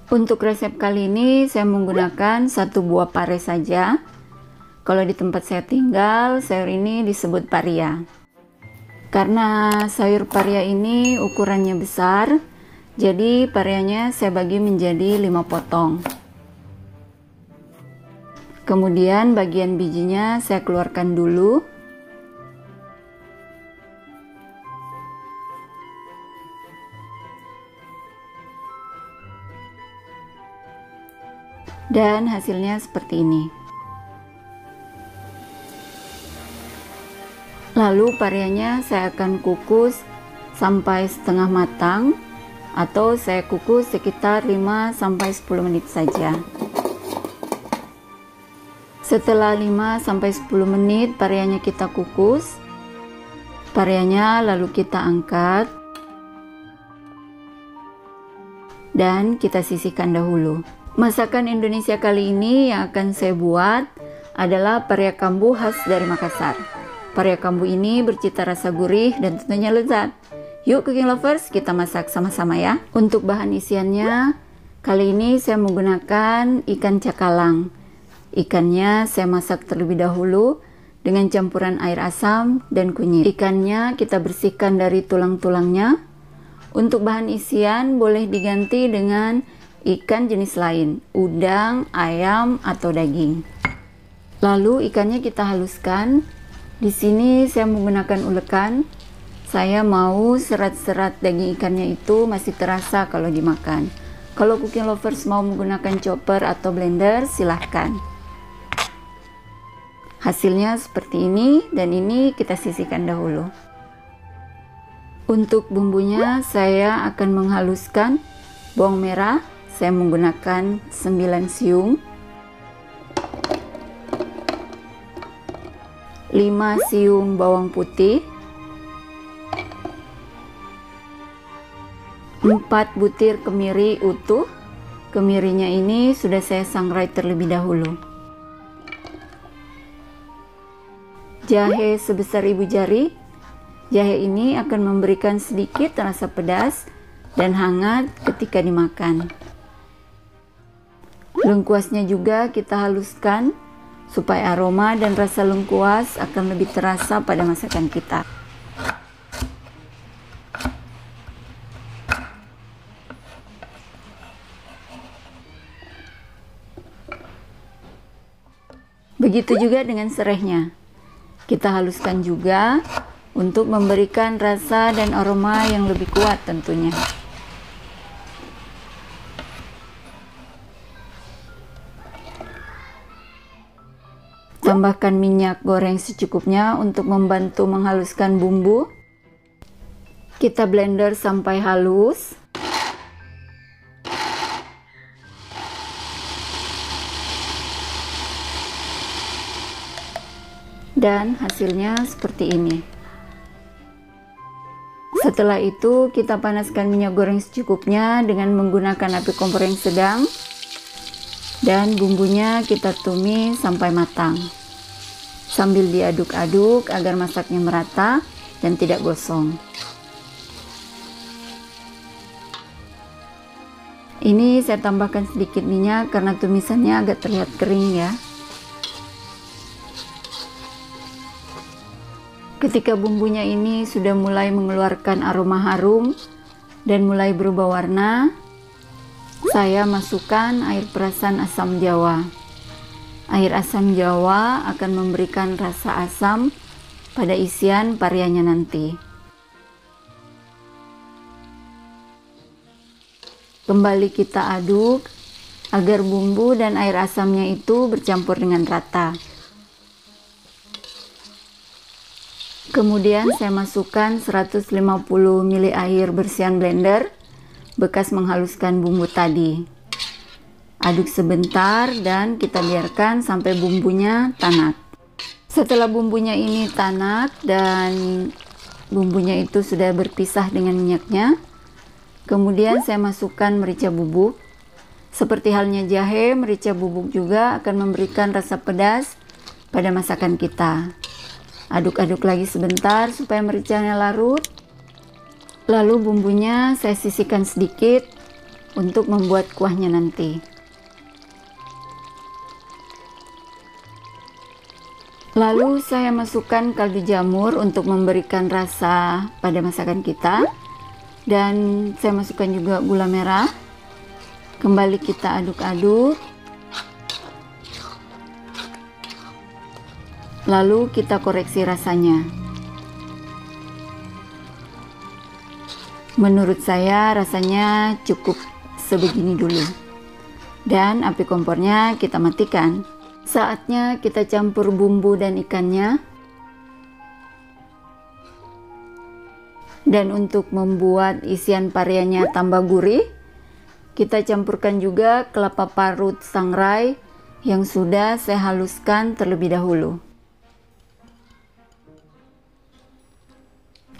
Untuk resep kali ini saya menggunakan 1 buah pare saja. Kalau di tempat saya tinggal, sayur ini disebut paria. Karena sayur paria ini ukurannya besar, jadi parianya saya bagi menjadi 5 potong. Kemudian bagian bijinya saya keluarkan dulu. Dan hasilnya seperti ini. Lalu parianya saya akan kukus sampai setengah matang, atau saya kukus sekitar 5-10 menit saja. Setelah 5-10 menit parianya kita kukus, parianya lalu kita angkat dan kita sisihkan dahulu. Masakan Indonesia kali ini yang akan saya buat adalah paria kambu khas dari Makassar. Paria kambu ini bercita rasa gurih dan tentunya lezat. Yuk cooking lovers, kita masak sama-sama ya. Untuk bahan isiannya, kali ini saya menggunakan ikan cakalang. Ikannya saya masak terlebih dahulu dengan campuran air asam dan kunyit. Ikannya kita bersihkan dari tulang-tulangnya. Untuk bahan isian boleh diganti dengan ikan jenis lain, udang, ayam, atau daging. Lalu ikannya kita haluskan. Di sini saya menggunakan ulekan. Saya mau serat-serat daging ikannya itu masih terasa kalau dimakan. Kalau cooking lovers mau menggunakan chopper atau blender, silahkan. Hasilnya seperti ini, dan ini kita sisihkan dahulu. Untuk bumbunya saya akan menghaluskan bawang merah. Saya menggunakan 9 siung, 5 siung bawang putih, 4 butir kemiri utuh. Kemirinya ini sudah saya sangrai terlebih dahulu. Jahe sebesar ibu jari. Jahe ini akan memberikan sedikit rasa pedas dan hangat ketika dimakan. Lengkuasnya juga kita haluskan supaya aroma dan rasa lengkuas akan lebih terasa pada masakan kita. Begitu juga dengan serehnya. Kita haluskan juga untuk memberikan rasa dan aroma yang lebih kuat tentunya. Tambahkan minyak goreng secukupnya untuk membantu menghaluskan bumbu. Kita blender sampai halus. Dan hasilnya seperti ini. Setelah itu kita panaskan minyak goreng secukupnya dengan menggunakan api kompor yang sedang. Dan bumbunya kita tumis sampai matang. Sambil diaduk-aduk agar masaknya merata dan tidak gosong. Ini saya tambahkan sedikit minyak karena tumisannya agak terlihat kering ya. Ketika bumbunya ini sudah mulai mengeluarkan aroma harum dan mulai berubah warna, saya masukkan air perasan asam jawa. Air asam jawa akan memberikan rasa asam pada isian parianya nanti. Kembali kita aduk agar bumbu dan air asamnya itu bercampur dengan rata. Kemudian saya masukkan 150 ml air bersihan blender bekas menghaluskan bumbu tadi. Aduk sebentar dan kita biarkan sampai bumbunya tanak. Setelah bumbunya ini tanak dan bumbunya itu sudah berpisah dengan minyaknya, kemudian saya masukkan merica bubuk. Seperti halnya jahe, merica bubuk juga akan memberikan rasa pedas pada masakan kita. Aduk-aduk lagi sebentar supaya mericanya larut. Lalu bumbunya saya sisihkan sedikit untuk membuat kuahnya nanti. Lalu saya masukkan kaldu jamur untuk memberikan rasa pada masakan kita. Dan saya masukkan juga gula merah. Kembali kita aduk-aduk. Lalu kita koreksi rasanya. Menurut saya rasanya cukup sebegini dulu. Dan api kompornya kita matikan. Saatnya kita campur bumbu dan ikannya. Dan untuk membuat isian pareanya tambah gurih, kita campurkan juga kelapa parut sangrai yang sudah saya haluskan terlebih dahulu.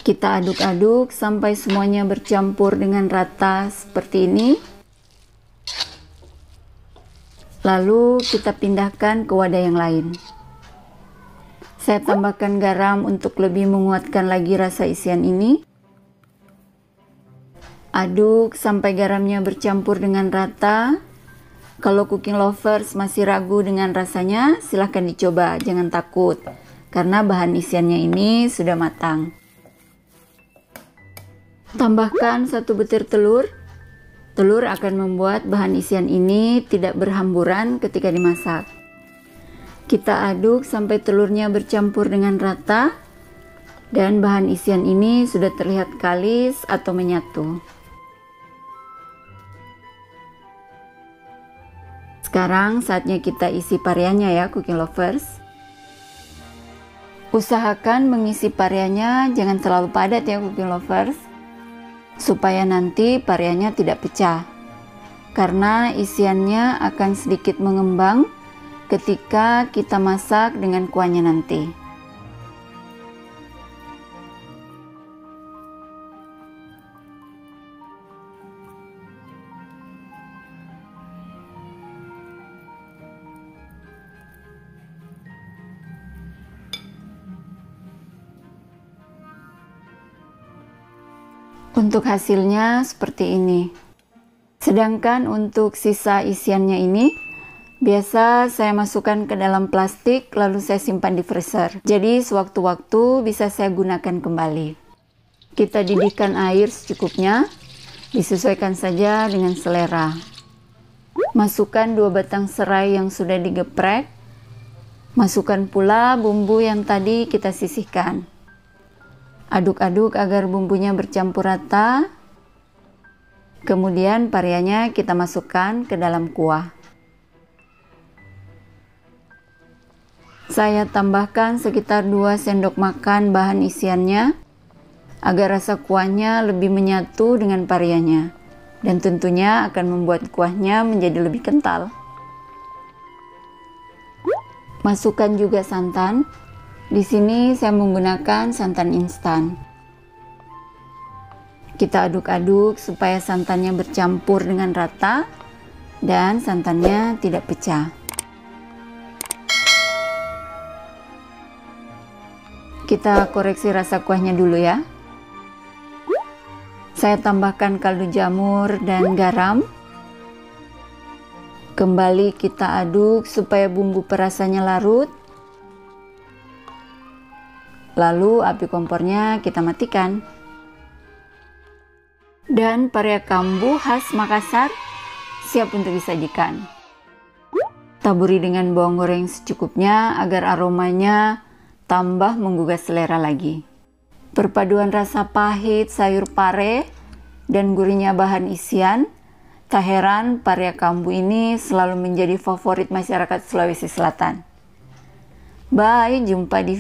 Kita aduk-aduk sampai semuanya bercampur dengan rata seperti ini. Lalu kita pindahkan ke wadah yang lain. Saya tambahkan garam untuk lebih menguatkan lagi rasa isian ini. Aduk sampai garamnya bercampur dengan rata. Kalau cooking lovers masih ragu dengan rasanya, silahkan dicoba, jangan takut. Karena bahan isiannya ini sudah matang. Tambahkan 1 butir telur. Telur akan membuat bahan isian ini tidak berhamburan ketika dimasak. Kita aduk sampai telurnya bercampur dengan rata dan bahan isian ini sudah terlihat kalis atau menyatu. Sekarang saatnya kita isi pareanya ya cooking lovers. Usahakan mengisi pareanya jangan terlalu padat ya cooking lovers, supaya nanti pareanya tidak pecah, karena isiannya akan sedikit mengembang ketika kita masak dengan kuahnya nanti. Untuk hasilnya seperti ini. Sedangkan untuk sisa isiannya ini, biasa saya masukkan ke dalam plastik lalu saya simpan di freezer. Jadi sewaktu-waktu bisa saya gunakan kembali. Kita didihkan air secukupnya, disesuaikan saja dengan selera. Masukkan 2 batang serai yang sudah digeprek. Masukkan pula bumbu yang tadi kita sisihkan. Aduk-aduk agar bumbunya bercampur rata. Kemudian pareanya kita masukkan ke dalam kuah. Saya tambahkan sekitar 2 sendok makan bahan isiannya agar rasa kuahnya lebih menyatu dengan pareanya dan tentunya akan membuat kuahnya menjadi lebih kental. Masukkan juga santan. Di sini saya menggunakan santan instan. Kita aduk-aduk supaya santannya bercampur dengan rata dan santannya tidak pecah. Kita koreksi rasa kuahnya dulu ya. Saya tambahkan kaldu jamur dan garam. Kembali kita aduk supaya bumbu perasannya larut. Lalu api kompornya kita matikan. Dan parea kambu khas Makassar siap untuk disajikan. Taburi dengan bawang goreng secukupnya agar aromanya tambah menggugah selera lagi. Perpaduan rasa pahit sayur pare dan gurihnya bahan isian, tak heran parea kambu ini selalu menjadi favorit masyarakat Sulawesi Selatan. Bye, jumpa di